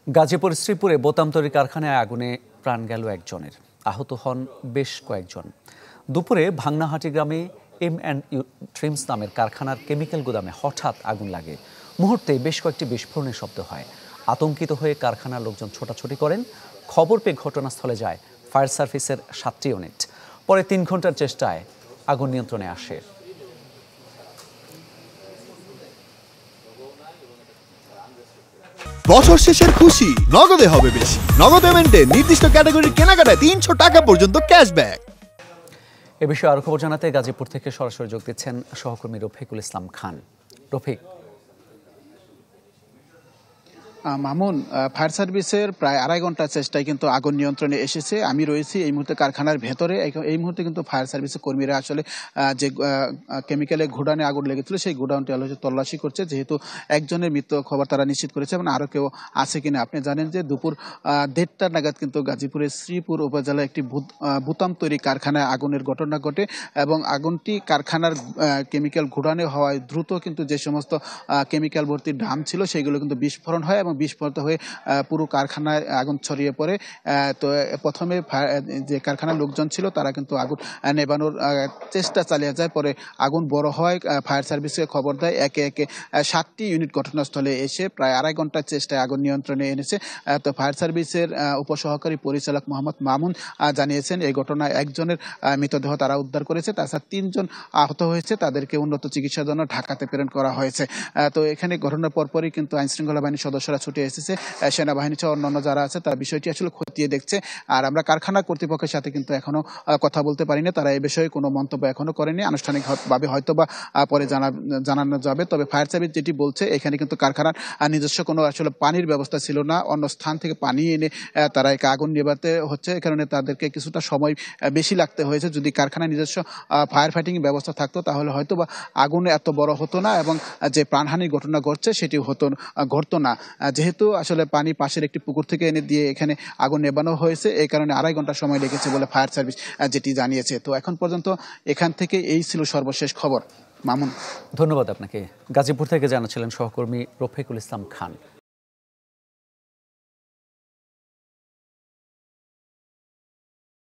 গাজীপুর শ্রীপুরে বোতাম তৈরি কারখানায় আগুনে প্রাণ গেল একজনের, আহত হন বেশ কয়েকজন। দুপুরে ভাংনাহাটি গ্রামে M&U ট্রিমস নামের কারখানার কেমিক্যাল গুদামে হঠাৎ আগুন লাগে। মুহূর্তে বেশ কয়েকটি বিস্ফোরণের শব্দ হয়। আতঙ্কিত হয়ে কারখানার লোকজন ছোটাছুটি করেন। খবর পেয়ে ঘটনাস্থলে যায় ফায়ার সার্ভিসের 7টি ইউনিট। পরে 3 ঘন্টার চেষ্টায় আগুন নিয়ন্ত্রণে আসে। বছর শেষের খুশি নগদে হবে বেশি। নগদ পেমেন্টে নির্দিষ্ট ক্যাটাগরির কেনাকাটায় 300 টাকা পর্যন্ত ক্যাশব্যাক। এ বিষয়ে আরো খবর জানাতে গাজীপুর থেকে সরাসরি যোগ দিচ্ছেন সহকর্মী রফিকুল ইসলাম খান। রফিক। মামুন, ফায়ার সার্ভিসের প্রায় 2.5 ঘন্টার চেষ্টায় কিন্তু আগুন নিয়ন্ত্রণে এসেছে। আমি রয়েছি এই মুহূর্তে কারখানার ভেতরে। এই মুহূর্তে কিন্তু ফায়ার সার্ভিসের কর্মীরা আসলে যে কেমিক্যালের গোডাউনে আগুন লেগেছিল সেই গোডাউনটি তল্লাশি করছে, যেহেতু একজনের মৃত্যু খবর তারা নিশ্চিত করেছে এবং আরও কেউ আছে কিনা। আপনি জানেন যে দুপুর 1:30টা নাগাদ কিন্তু গাজীপুরের শ্রীপুর উপজেলায় একটি বোতাম তৈরি কারখানায় আগুনের ঘটনা ঘটে এবং আগুনটি কারখানার কেমিক্যাল গোডাউনে হওয়ায় দ্রুত কিন্তু যে সমস্ত কেমিক্যাল ভর্তি ড্রাম ছিল সেগুলো কিন্তু বিস্ফোরণ হয় এবং বিস্ফোরিত হয়ে পুরো কারখানায় আগুন ছড়িয়ে পড়ে। তো প্রথমে যে কারখানার লোকজন ছিল তারা কিন্তু আগুন নেভানোর চেষ্টা চালিয়ে যায়। পরে আগুন বড় হয়, ফায়ার সার্ভিসকে খবর দেয়। একে একে 7টি ইউনিট ঘটনাস্থলে এসে প্রায় 2.5 ঘন্টার চেষ্টায় আগুন নিয়ন্ত্রণে এনেছে। তো ফায়ার সার্ভিসের উপসহকারী পরিচালক মোহাম্মদ মামুন জানিয়েছেন এই ঘটনায় একজনের মৃতদেহ তারা উদ্ধার করেছে। তাছাড়া 3 জন আহত হয়েছে, তাদেরকে উন্নত চিকিৎসার জন্য ঢাকাতে প্রেরণ করা হয়েছে। তো এখানে ঘটনার পরপরই কিন্তু আইনশৃঙ্খলা বাহিনীর সদস্যরা ছুটে এসেছে। সেনাবাহিনী সহ অন্যান্য যারা আছে তারা বিষয়টি আসলে খতিয়ে দেখছে। আর আমরা কারখানা কর্তৃপক্ষের সাথে কিন্তু এখনো কথা বলতে পারিনি, তারা এই বিষয়ে কোনো মন্তব্য এখনো করেনি। আনুষ্ঠানিকভাবে হয়তোবা পরে জানানো যাবে। তবে ফায়ার সার্ভিস যেটি বলছে, এখানে কিন্তু কারখানার নিজস্ব কোনো আসলে পানির ব্যবস্থা ছিল না, অন্য স্থান থেকে পানি এনে তারা একে আগুন নেভাতে হচ্ছে। এই কারণে তাদেরকে কিছুটা সময় বেশি লাগতে হয়েছে। যদি কারখানায় নিজস্ব ফায়ার ফাইটিং ব্যবস্থা থাকতো তাহলে হয়তোবা আগুন এত বড় হতো না এবং যে প্রাণহানির ঘটনা ঘটছে সেটি ঘটতো না। যেহেতু আসলে পানি পাশের একটি পুকুর থেকে এনে দিয়ে এখানে আগুন নেভানো হয়েছে, এই কারণে 2.5 ঘন্টা সময় লেগেছে বলে ফায়ার সার্ভিস যেটি জানিয়েছে। তো এখন পর্যন্ত এখান থেকে এই ছিল সর্বশেষ খবর। মামুন, ধন্যবাদ আপনাকে। গাজীপুর থেকে জানাচ্ছিলেন সহকর্মী রফিকুল ইসলাম খান।